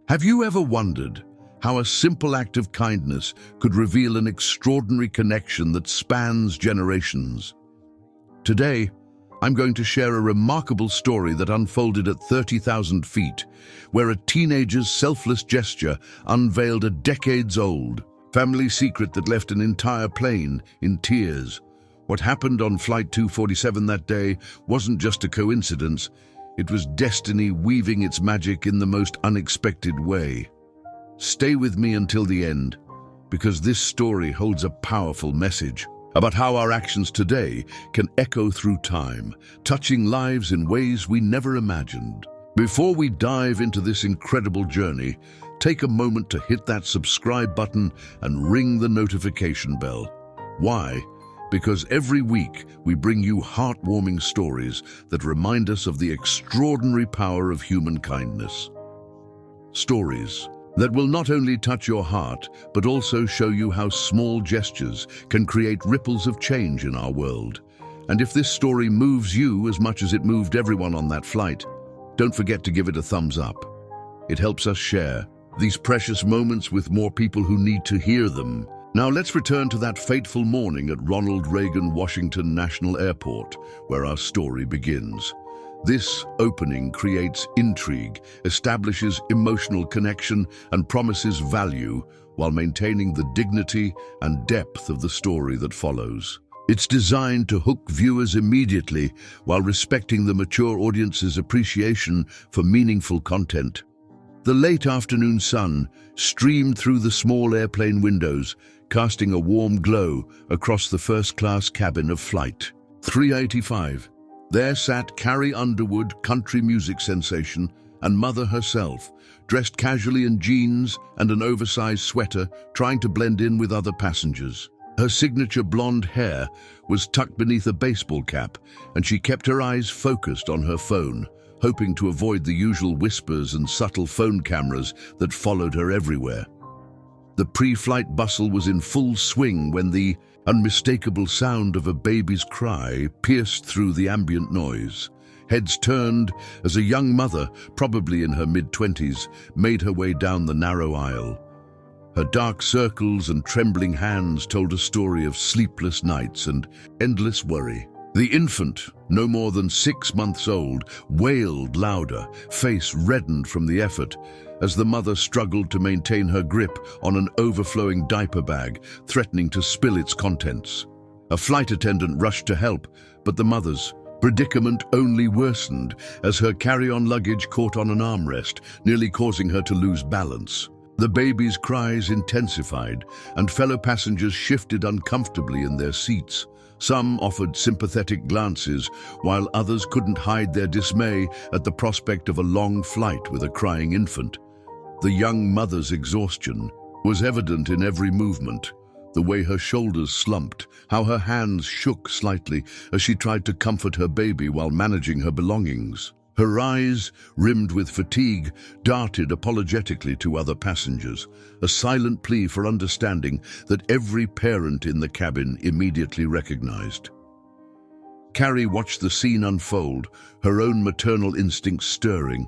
Have you ever wondered how a simple act of kindness could reveal an extraordinary connection that spans generations? Today, I'm going to share a remarkable story that unfolded at 30,000 feet, where a teenager's selfless gesture unveiled a decades-old family secret that left an entire plane in tears. What happened on Flight 247 that day wasn't just a coincidence. It was destiny weaving its magic in the most unexpected way. Stay with me until the end, because this story holds a powerful message about how our actions today can echo through time, touching lives in ways we never imagined. Before we dive into this incredible journey, take a moment to hit that subscribe button and ring the notification bell. Why? Because every week we bring you heartwarming stories that remind us of the extraordinary power of human kindness. Stories that will not only touch your heart, but also show you how small gestures can create ripples of change in our world. And if this story moves you as much as it moved everyone on that flight, don't forget to give it a thumbs up. It helps us share these precious moments with more people who need to hear them. Now let's return to that fateful morning at Ronald Reagan Washington National Airport, where our story begins. This opening creates intrigue, establishes emotional connection, and promises value while maintaining the dignity and depth of the story that follows. It's designed to hook viewers immediately while respecting the mature audience's appreciation for meaningful content. The late afternoon sun streamed through the small airplane windows, casting a warm glow across the first-class cabin of Flight 385. There sat Carrie Underwood, country music sensation, and mother herself, dressed casually in jeans and an oversized sweater, trying to blend in with other passengers. Her signature blonde hair was tucked beneath a baseball cap, and she kept her eyes focused on her phone, hoping to avoid the usual whispers and subtle phone cameras that followed her everywhere. The pre-flight bustle was in full swing when the unmistakable sound of a baby's cry pierced through the ambient noise. Heads turned as a young mother, probably in her mid-20s, made her way down the narrow aisle. Her dark circles and trembling hands told a story of sleepless nights and endless worry. The infant, no more than 6 months old, wailed louder, face reddened from the effort, as the mother struggled to maintain her grip on an overflowing diaper bag, threatening to spill its contents. A flight attendant rushed to help, but the mother's predicament only worsened as her carry-on luggage caught on an armrest, nearly causing her to lose balance. The baby's cries intensified, and fellow passengers shifted uncomfortably in their seats. Some offered sympathetic glances, while others couldn't hide their dismay at the prospect of a long flight with a crying infant. The young mother's exhaustion was evident in every movement, the way her shoulders slumped, how her hands shook slightly as she tried to comfort her baby while managing her belongings. Her eyes, rimmed with fatigue, darted apologetically to other passengers, a silent plea for understanding that every parent in the cabin immediately recognized. Carrie watched the scene unfold, her own maternal instincts stirring.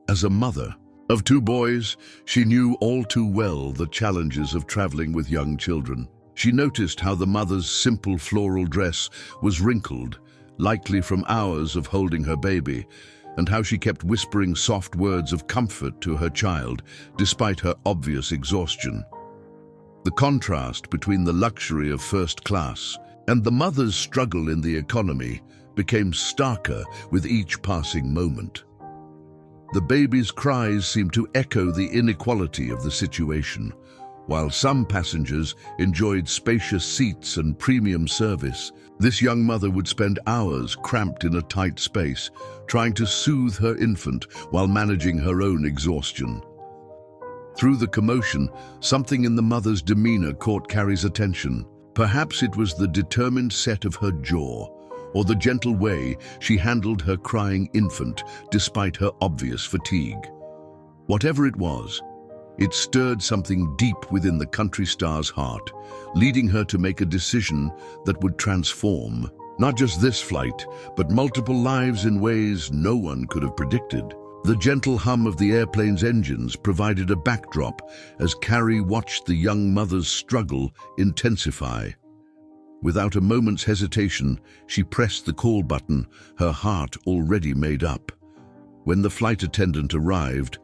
As a mother of 2 boys, she knew all too well the challenges of traveling with young children. She noticed how the mother's simple floral dress was wrinkled, likely from hours of holding her baby, and how she kept whispering soft words of comfort to her child, despite her obvious exhaustion. The contrast between the luxury of first class and the mother's struggle in the economy became starker with each passing moment. The baby's cries seemed to echo the inequality of the situation. While some passengers enjoyed spacious seats and premium service, this young mother would spend hours cramped in a tight space, trying to soothe her infant while managing her own exhaustion. Through the commotion, something in the mother's demeanor caught Carrie's attention. Perhaps it was the determined set of her jaw, or the gentle way she handled her crying infant despite her obvious fatigue. Whatever it was, it stirred something deep within the country star's heart, leading her to make a decision that would transform not just this flight, but multiple lives in ways no one could have predicted. The gentle hum of the airplane's engines provided a backdrop as Carrie watched the young mother's struggle intensify. Without a moment's hesitation, she pressed the call button, her heart already made up. When the flight attendant arrived,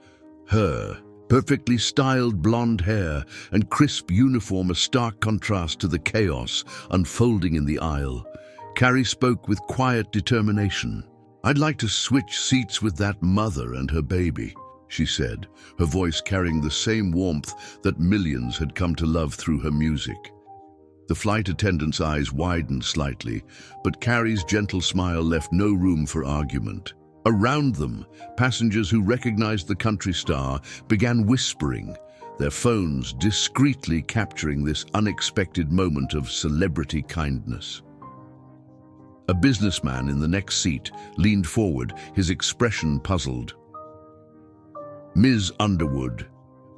her perfectly styled blonde hair and crisp uniform a stark contrast to the chaos unfolding in the aisle, Carrie spoke with quiet determination. "I'd like to switch seats with that mother and her baby," she said, her voice carrying the same warmth that millions had come to love through her music. The flight attendant's eyes widened slightly, but Carrie's gentle smile left no room for argument. Around them, passengers who recognized the country star began whispering, their phones discreetly capturing this unexpected moment of celebrity kindness. A businessman in the next seat leaned forward, his expression puzzled. "Ms. Underwood,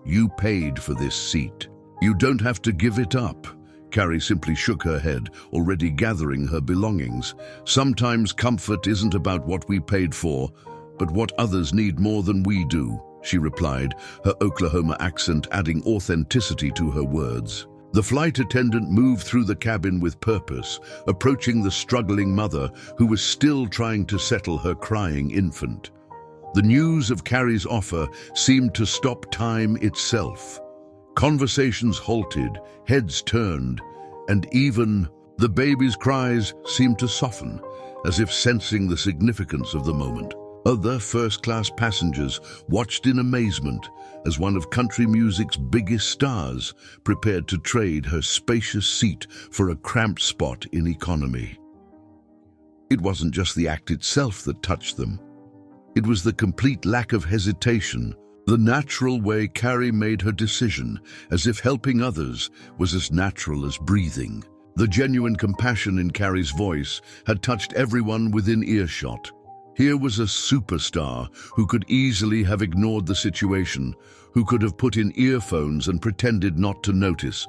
you paid for this seat. You don't have to give it up." Carrie simply shook her head, already gathering her belongings. "Sometimes comfort isn't about what we paid for, but what others need more than we do," she replied, her Oklahoma accent adding authenticity to her words. The flight attendant moved through the cabin with purpose, approaching the struggling mother who was still trying to settle her crying infant. The news of Carrie's offer seemed to stop time itself. Conversations halted, heads turned, and even the baby's cries seemed to soften, as if sensing the significance of the moment. Other first-class passengers watched in amazement as one of country music's biggest stars prepared to trade her spacious seat for a cramped spot in economy. It wasn't just the act itself that touched them. It was the complete lack of hesitation, the natural way Carrie made her decision, as if helping others was as natural as breathing. The genuine compassion in Carrie's voice had touched everyone within earshot. Here was a superstar who could easily have ignored the situation, who could have put in earphones and pretended not to notice.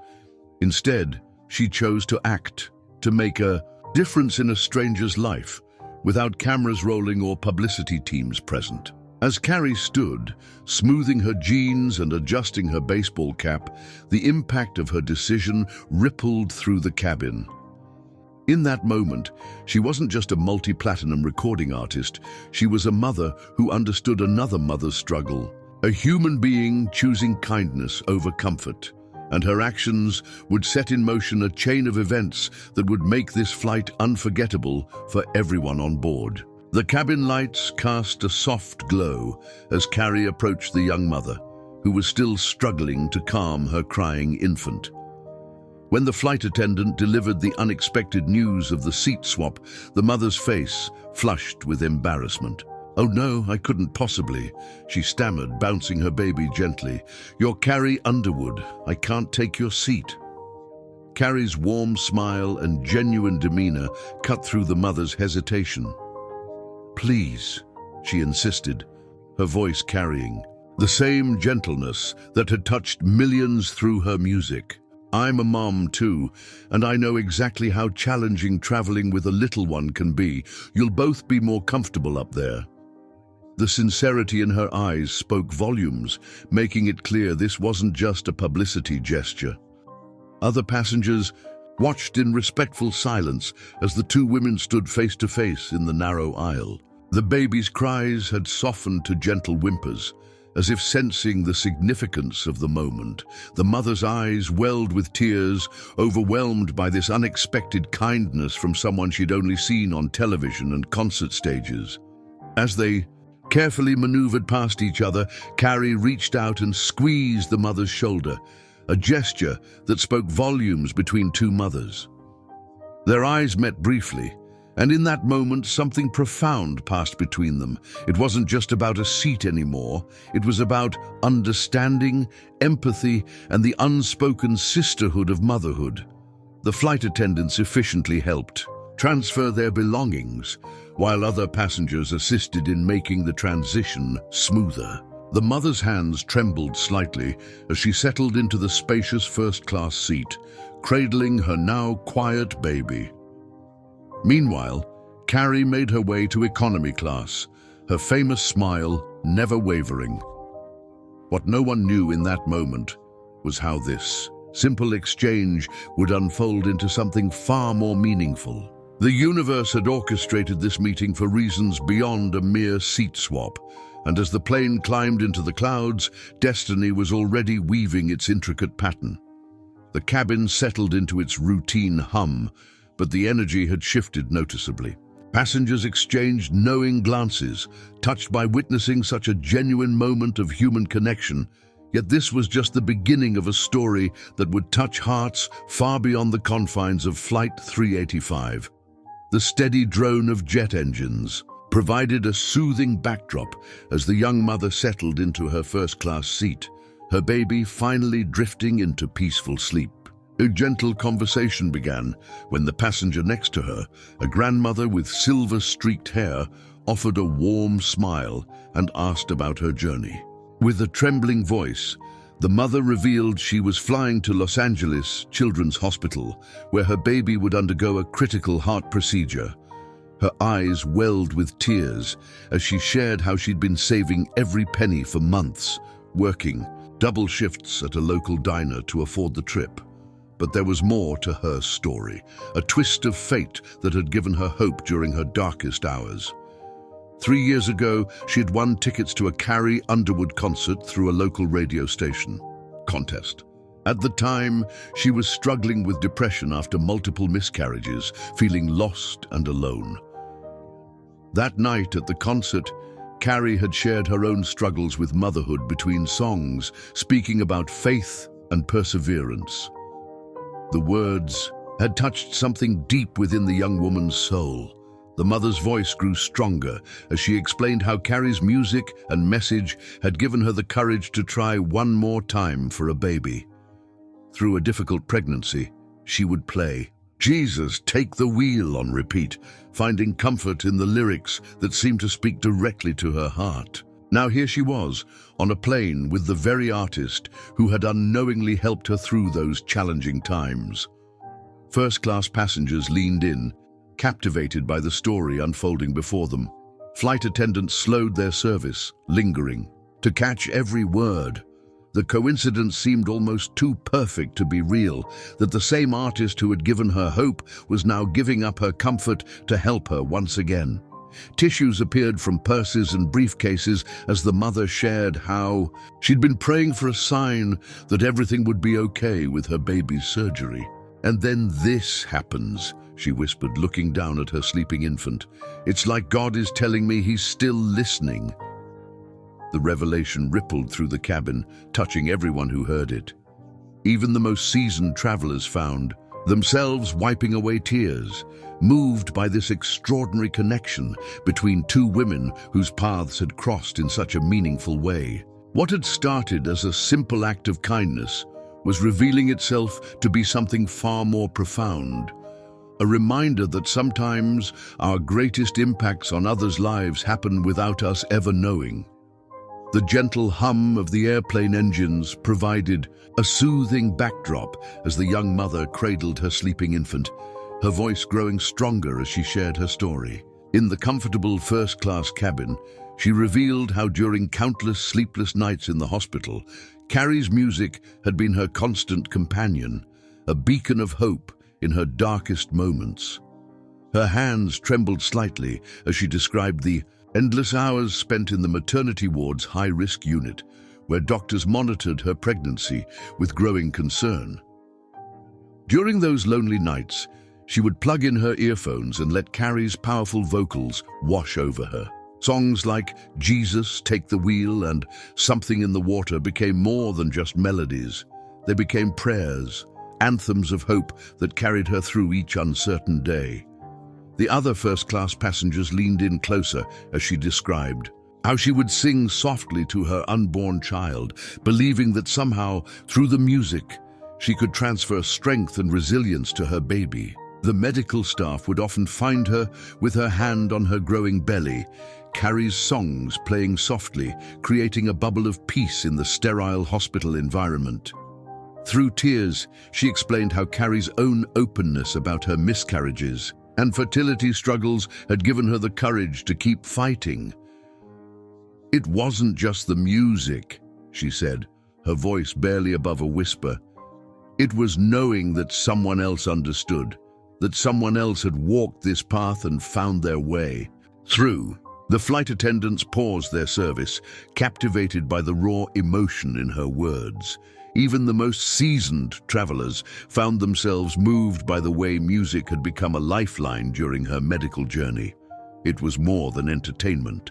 Instead, she chose to act, to make a difference in a stranger's life, without cameras rolling or publicity teams present. As Carrie stood, smoothing her jeans and adjusting her baseball cap, the impact of her decision rippled through the cabin. In that moment, she wasn't just a multi-platinum recording artist, she was a mother who understood another mother's struggle, a human being choosing kindness over comfort. And her actions would set in motion a chain of events that would make this flight unforgettable for everyone on board. The cabin lights cast a soft glow as Carrie approached the young mother, who was still struggling to calm her crying infant. When the flight attendant delivered the unexpected news of the seat swap, the mother's face flushed with embarrassment. "Oh no, I couldn't possibly," she stammered, bouncing her baby gently. "You're Carrie Underwood. I can't take your seat." Carrie's warm smile and genuine demeanor cut through the mother's hesitation. "Please," she insisted, her voice carrying the same gentleness that had touched millions through her music. "I'm a mom too, and I know exactly how challenging traveling with a little one can be. You'll both be more comfortable up there." The sincerity in her eyes spoke volumes, making it clear this wasn't just a publicity gesture. Other passengers watched in respectful silence as the two women stood face to face in the narrow aisle. The baby's cries had softened to gentle whimpers, as if sensing the significance of the moment. The mother's eyes welled with tears, overwhelmed by this unexpected kindness from someone she'd only seen on television and concert stages. As they carefully maneuvered past each other, Carrie reached out and squeezed the mother's shoulder, a gesture that spoke volumes between two mothers. Their eyes met briefly, and in that moment something profound passed between them. It wasn't just about a seat anymore, it was about understanding, empathy, and the unspoken sisterhood of motherhood. The flight attendants efficiently helped transfer their belongings, while other passengers assisted in making the transition smoother. The mother's hands trembled slightly as she settled into the spacious first-class seat, cradling her now quiet baby. Meanwhile, Carrie made her way to economy class, her famous smile never wavering. What no one knew in that moment was how this simple exchange would unfold into something far more meaningful. The universe had orchestrated this meeting for reasons beyond a mere seat swap, and as the plane climbed into the clouds, destiny was already weaving its intricate pattern. The cabin settled into its routine hum, but the energy had shifted noticeably. Passengers exchanged knowing glances, touched by witnessing such a genuine moment of human connection. Yet this was just the beginning of a story that would touch hearts far beyond the confines of Flight 385. The steady drone of jet engines provided a soothing backdrop as the young mother settled into her first-class seat, her baby finally drifting into peaceful sleep. A gentle conversation began when the passenger next to her, a grandmother with silver-streaked hair, offered a warm smile and asked about her journey. With a trembling voice, the mother revealed she was flying to Los Angeles Children's Hospital, where her baby would undergo a critical heart procedure. Her eyes welled with tears as she shared how she'd been saving every penny for months, working double shifts at a local diner to afford the trip. But there was more to her story, a twist of fate that had given her hope during her darkest hours. 3 years ago, she had won tickets to a Carrie Underwood concert through a local radio station contest. At the time, she was struggling with depression after multiple miscarriages, feeling lost and alone. That night at the concert, Carrie had shared her own struggles with motherhood between songs, speaking about faith and perseverance. The words had touched something deep within the young woman's soul. The mother's voice grew stronger as she explained how Carrie's music and message had given her the courage to try one more time for a baby. Through a difficult pregnancy, she would play "Jesus, Take the Wheel" on repeat, finding comfort in the lyrics that seemed to speak directly to her heart. Now here she was, on a plane with the very artist who had unknowingly helped her through those challenging times. First-class passengers leaned in, captivated by the story unfolding before them. Flight attendants slowed their service, lingering to catch every word. The coincidence seemed almost too perfect to be real, that the same artist who had given her hope was now giving up her comfort to help her once again. Tissues appeared from purses and briefcases as the mother shared how she'd been praying for a sign that everything would be okay with her baby's surgery. "And then this happens," she whispered, looking down at her sleeping infant. "It's like God is telling me he's still listening." The revelation rippled through the cabin, touching everyone who heard it. Even the most seasoned travelers found themselves wiping away tears, moved by this extraordinary connection between two women whose paths had crossed in such a meaningful way. What had started as a simple act of kindness was revealing itself to be something far more profound. A reminder that sometimes our greatest impacts on others' lives happen without us ever knowing. The gentle hum of the airplane engines provided a soothing backdrop as the young mother cradled her sleeping infant, her voice growing stronger as she shared her story. In the comfortable first-class cabin, she revealed how during countless sleepless nights in the hospital, Carrie's music had been her constant companion, a beacon of hope in her darkest moments. Her hands trembled slightly as she described the endless hours spent in the maternity ward's high-risk unit, where doctors monitored her pregnancy with growing concern. During those lonely nights, she would plug in her earphones and let Carrie's powerful vocals wash over her. Songs like "Jesus, Take the Wheel" and "Something in the Water" became more than just melodies. They became prayers, anthems of hope that carried her through each uncertain day. The other first-class passengers leaned in closer as she described how she would sing softly to her unborn child, believing that somehow, through the music, she could transfer strength and resilience to her baby. The medical staff would often find her with her hand on her growing belly, Carrie's songs playing softly, creating a bubble of peace in the sterile hospital environment. Through tears, she explained how Carrie's own openness about her miscarriages and fertility struggles had given her the courage to keep fighting. "It wasn't just the music," she said, her voice barely above a whisper. "It was knowing that someone else understood, that someone else had walked this path and found their way through." The flight attendants paused their service, captivated by the raw emotion in her words. Even the most seasoned travelers found themselves moved by the way music had become a lifeline during her medical journey. It was more than entertainment.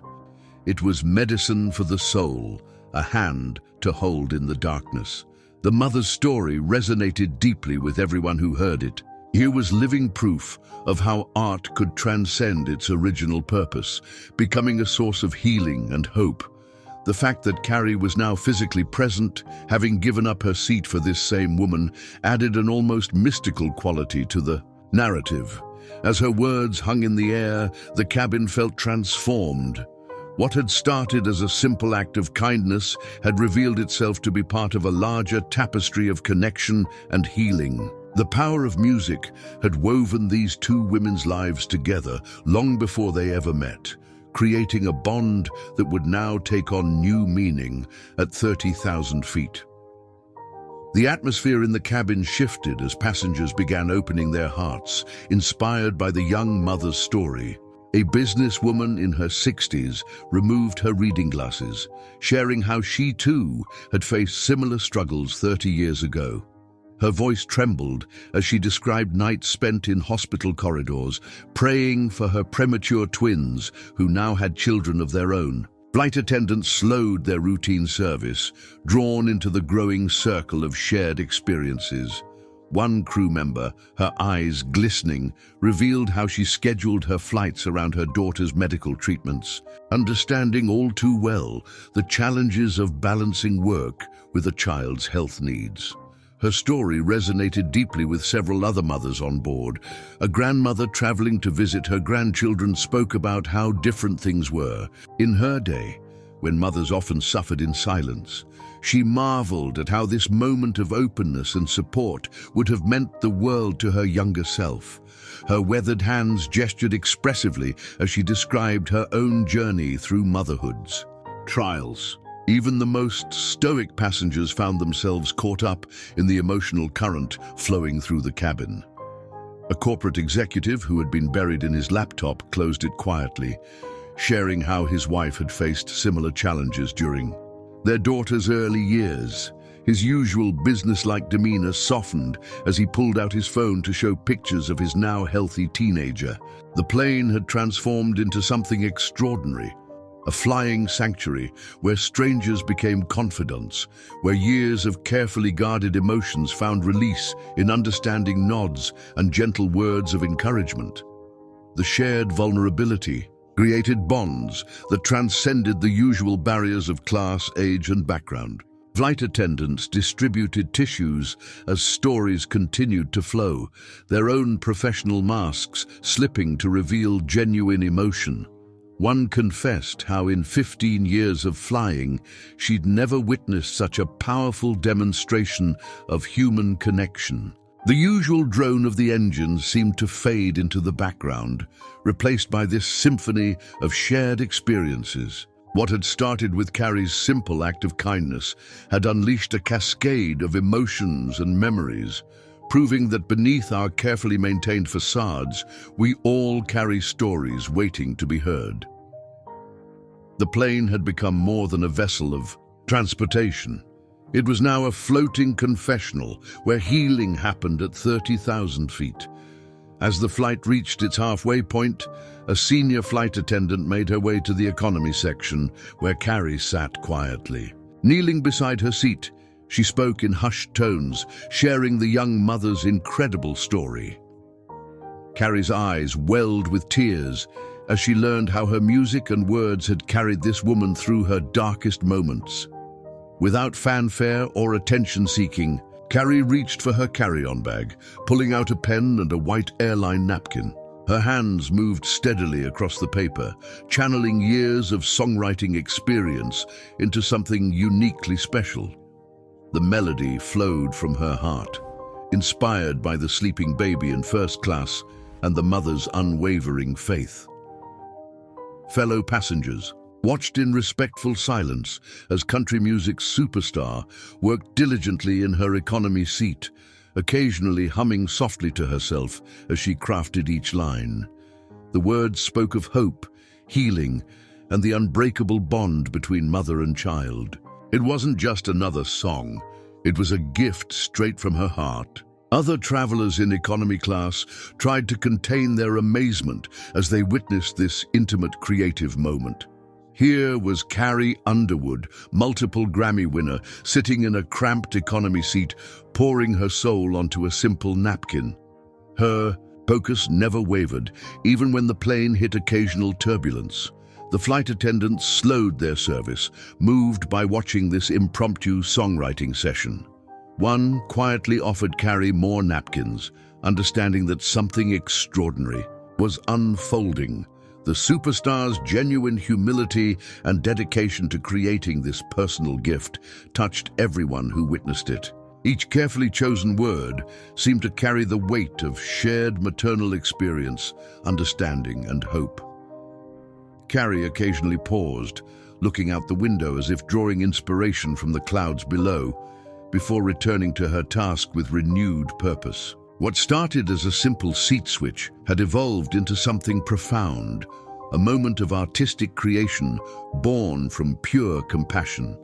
It was medicine for the soul, a hand to hold in the darkness. The mother's story resonated deeply with everyone who heard it. Here was living proof of how art could transcend its original purpose, becoming a source of healing and hope. The fact that Carrie was now physically present, having given up her seat for this same woman, added an almost mystical quality to the narrative. As her words hung in the air, the cabin felt transformed. What had started as a simple act of kindness had revealed itself to be part of a larger tapestry of connection and healing. The power of music had woven these two women's lives together long before they ever met, creating a bond that would now take on new meaning at 30,000 feet. The atmosphere in the cabin shifted as passengers began opening their hearts, inspired by the young mother's story. A businesswoman in her 60s removed her reading glasses, sharing how she too had faced similar struggles 30 years ago. Her voice trembled as she described nights spent in hospital corridors, praying for her premature twins who now had children of their own. Flight attendants slowed their routine service, drawn into the growing circle of shared experiences. One crew member, her eyes glistening, revealed how she scheduled her flights around her daughter's medical treatments, understanding all too well the challenges of balancing work with a child's health needs. Her story resonated deeply with several other mothers on board. A grandmother traveling to visit her grandchildren spoke about how different things were. In her day, when mothers often suffered in silence, she marveled at how this moment of openness and support would have meant the world to her younger self. Her weathered hands gestured expressively as she described her own journey through motherhood's trials. Even the most stoic passengers found themselves caught up in the emotional current flowing through the cabin. A corporate executive who had been buried in his laptop closed it quietly, sharing how his wife had faced similar challenges during their daughter's early years. His usual businesslike demeanor softened as he pulled out his phone to show pictures of his now healthy teenager. The plane had transformed into something extraordinary. A flying sanctuary where strangers became confidants, where years of carefully guarded emotions found release in understanding nods and gentle words of encouragement. The shared vulnerability created bonds that transcended the usual barriers of class, age, and background. Flight attendants distributed tissues as stories continued to flow, their own professional masks slipping to reveal genuine emotion. One confessed how in 15 years of flying, she'd never witnessed such a powerful demonstration of human connection. The usual drone of the engines seemed to fade into the background, replaced by this symphony of shared experiences. What had started with Carrie's simple act of kindness had unleashed a cascade of emotions and memories, proving that beneath our carefully maintained facades, we all carry stories waiting to be heard. The plane had become more than a vessel of transportation. It was now a floating confessional where healing happened at 30,000 feet. As the flight reached its halfway point, a senior flight attendant made her way to the economy section where Carrie sat quietly. Kneeling beside her seat, she spoke in hushed tones, sharing the young mother's incredible story. Carrie's eyes welled with tears as she learned how her music and words had carried this woman through her darkest moments. Without fanfare or attention-seeking, Carrie reached for her carry-on bag, pulling out a pen and a white airline napkin. Her hands moved steadily across the paper, channeling years of songwriting experience into something uniquely special. The melody flowed from her heart, inspired by the sleeping baby in first class and the mother's unwavering faith. Fellow passengers, watched in respectful silence as country music's superstar worked diligently in her economy seat, occasionally humming softly to herself as she crafted each line. The words spoke of hope, healing, and the unbreakable bond between mother and child. It wasn't just another song, it was a gift straight from her heart. Other travelers in economy class tried to contain their amazement as they witnessed this intimate creative moment. Here was Carrie Underwood, multiple Grammy winner, sitting in a cramped economy seat, pouring her soul onto a simple napkin. Her focus never wavered, even when the plane hit occasional turbulence. The flight attendants slowed their service, moved by watching this impromptu songwriting session. One quietly offered Carrie more napkins, understanding that something extraordinary was unfolding. The superstar's genuine humility and dedication to creating this personal gift touched everyone who witnessed it. Each carefully chosen word seemed to carry the weight of shared maternal experience, understanding, and hope. Carrie occasionally paused, looking out the window as if drawing inspiration from the clouds below, before returning to her task with renewed purpose. What started as a simple seat switch had evolved into something profound, a moment of artistic creation born from pure compassion.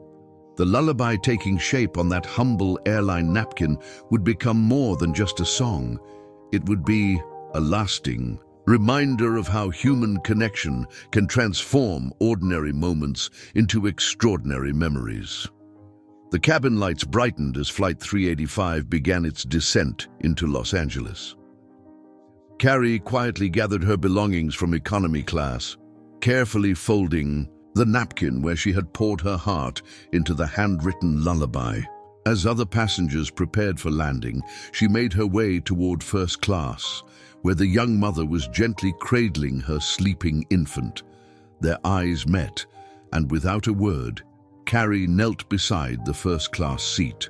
The lullaby taking shape on that humble airline napkin would become more than just a song. It would be a lasting reminder of how human connection can transform ordinary moments into extraordinary memories. The cabin lights brightened as Flight 385 began its descent into Los Angeles. Carrie quietly gathered her belongings from economy class, carefully folding the napkin where she had poured her heart into the handwritten lullaby. As other passengers prepared for landing, she made her way toward first class, where the young mother was gently cradling her sleeping infant. Their eyes met, and without a word, Carrie knelt beside the first-class seat.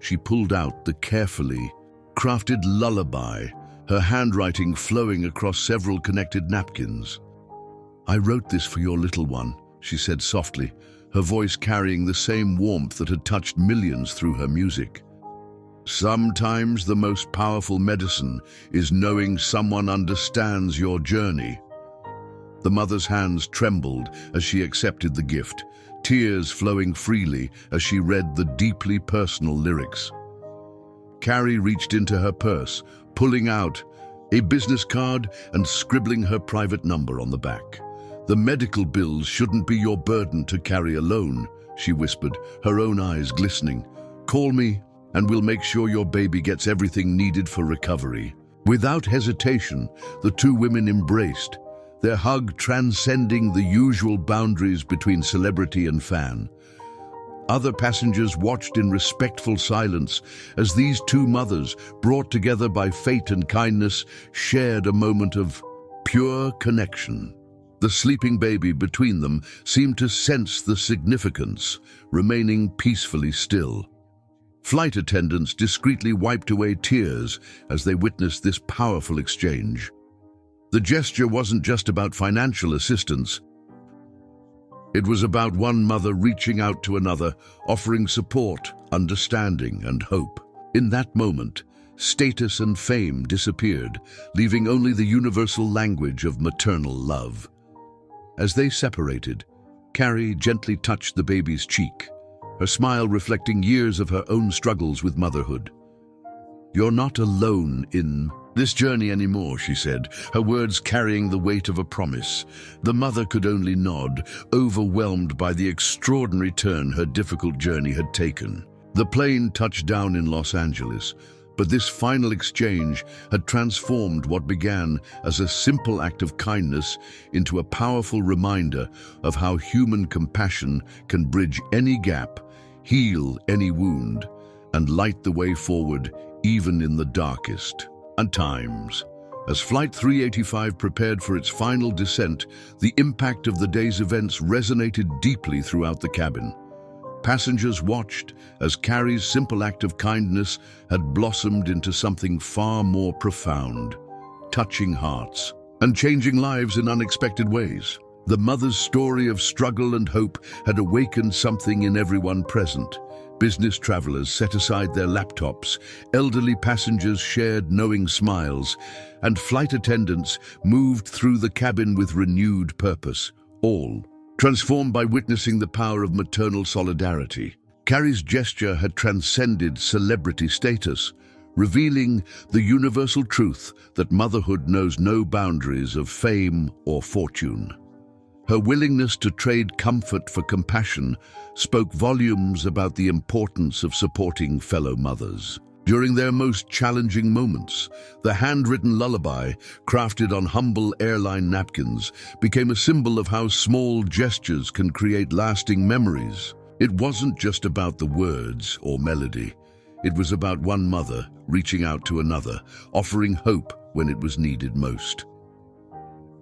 She pulled out the carefully crafted lullaby, her handwriting flowing across several connected napkins. "I wrote this for your little one," she said softly, her voice carrying the same warmth that had touched millions through her music. "Sometimes the most powerful medicine is knowing someone understands your journey." The mother's hands trembled as she accepted the gift, tears flowing freely as she read the deeply personal lyrics. Carrie reached into her purse, pulling out a business card and scribbling her private number on the back. "The medical bills shouldn't be your burden to carry alone," she whispered, her own eyes glistening. "Call me, and we'll make sure your baby gets everything needed for recovery." Without hesitation, the two women embraced, their hug transcending the usual boundaries between celebrity and fan. Other passengers watched in respectful silence as these two mothers, brought together by fate and kindness, shared a moment of pure connection. The sleeping baby between them seemed to sense the significance, remaining peacefully still. Flight attendants discreetly wiped away tears as they witnessed this powerful exchange. The gesture wasn't just about financial assistance. It was about one mother reaching out to another, offering support, understanding, and hope. In that moment, status and fame disappeared, leaving only the universal language of maternal love. As they separated, Carrie gently touched the baby's cheek, her smile reflecting years of her own struggles with motherhood. "You're not alone in this journey anymore," she said, her words carrying the weight of a promise. The mother could only nod, overwhelmed by the extraordinary turn her difficult journey had taken. The plane touched down in Los Angeles, but this final exchange had transformed what began as a simple act of kindness into a powerful reminder of how human compassion can bridge any gap, heal any wound, and light the way forward even in the darkest times. As Flight 385 prepared for its final descent, the impact of the day's events resonated deeply throughout the cabin. Passengers watched as Carrie's simple act of kindness had blossomed into something far more profound, touching hearts and changing lives in unexpected ways. The mother's story of struggle and hope had awakened something in everyone present. Business travelers set aside their laptops, elderly passengers shared knowing smiles, and flight attendants moved through the cabin with renewed purpose, all transformed by witnessing the power of maternal solidarity. Carrie's gesture had transcended celebrity status, revealing the universal truth that motherhood knows no boundaries of fame or fortune. Her willingness to trade comfort for compassion spoke volumes about the importance of supporting fellow mothers. During their most challenging moments, the handwritten lullaby, crafted on humble airline napkins, became a symbol of how small gestures can create lasting memories. It wasn't just about the words or melody. It was about one mother reaching out to another, offering hope when it was needed most.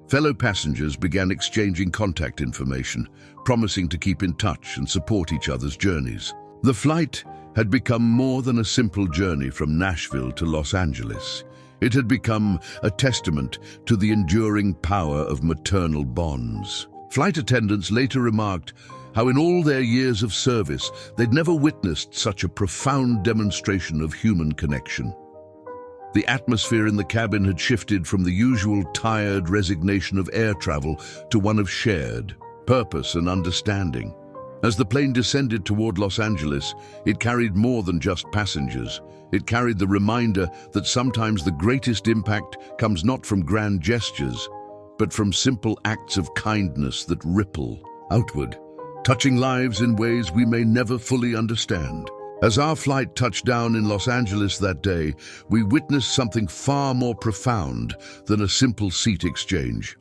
Fellow passengers began exchanging contact information, promising to keep in touch and support each other's journeys. The flight had become more than a simple journey from Nashville to Los Angeles. It had become a testament to the enduring power of maternal bonds. Flight attendants later remarked how in all their years of service, they'd never witnessed such a profound demonstration of human connection. The atmosphere in the cabin had shifted from the usual tired resignation of air travel to one of shared purpose and understanding. As the plane descended toward Los Angeles, it carried more than just passengers. It carried the reminder that sometimes the greatest impact comes not from grand gestures, but from simple acts of kindness that ripple outward, touching lives in ways we may never fully understand. As our flight touched down in Los Angeles that day, we witnessed something far more profound than a simple seat exchange.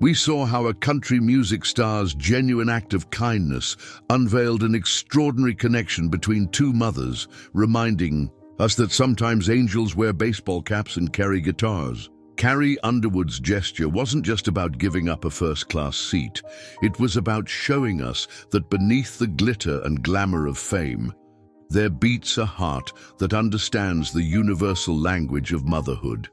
We saw how a country music star's genuine act of kindness unveiled an extraordinary connection between two mothers, reminding us that sometimes angels wear baseball caps and carry guitars. Carrie Underwood's gesture wasn't just about giving up a first-class seat. It was about showing us that beneath the glitter and glamour of fame, there beats a heart that understands the universal language of motherhood.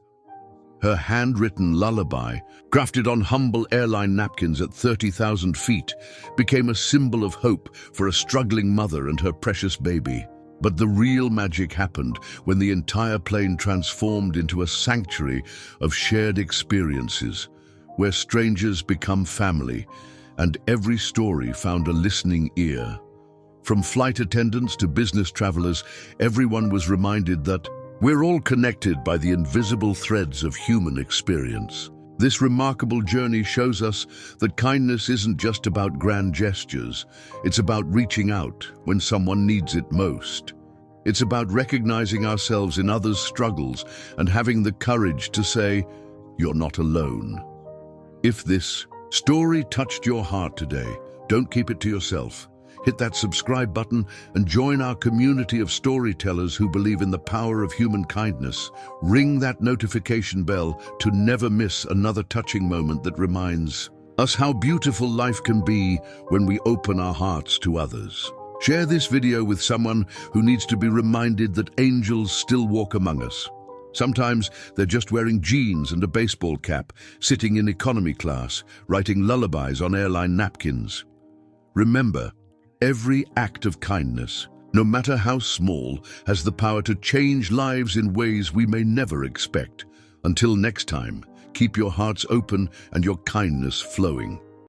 Her handwritten lullaby, crafted on humble airline napkins at 30,000 feet, became a symbol of hope for a struggling mother and her precious baby. But the real magic happened when the entire plane transformed into a sanctuary of shared experiences, where strangers become family, and every story found a listening ear. From flight attendants to business travelers, everyone was reminded that we're all connected by the invisible threads of human experience. This remarkable journey shows us that kindness isn't just about grand gestures. It's about reaching out when someone needs it most. It's about recognizing ourselves in others' struggles and having the courage to say, "You're not alone." If this story touched your heart today, don't keep it to yourself. Hit that subscribe button and join our community of storytellers who believe in the power of human kindness. Ring that notification bell to never miss another touching moment that reminds us how beautiful life can be when we open our hearts to others. Share this video with someone who needs to be reminded that angels still walk among us. Sometimes they're just wearing jeans and a baseball cap, sitting in economy class, writing lullabies on airline napkins. Remember, every act of kindness, no matter how small, has the power to change lives in ways we may never expect. Until next time, keep your hearts open and your kindness flowing.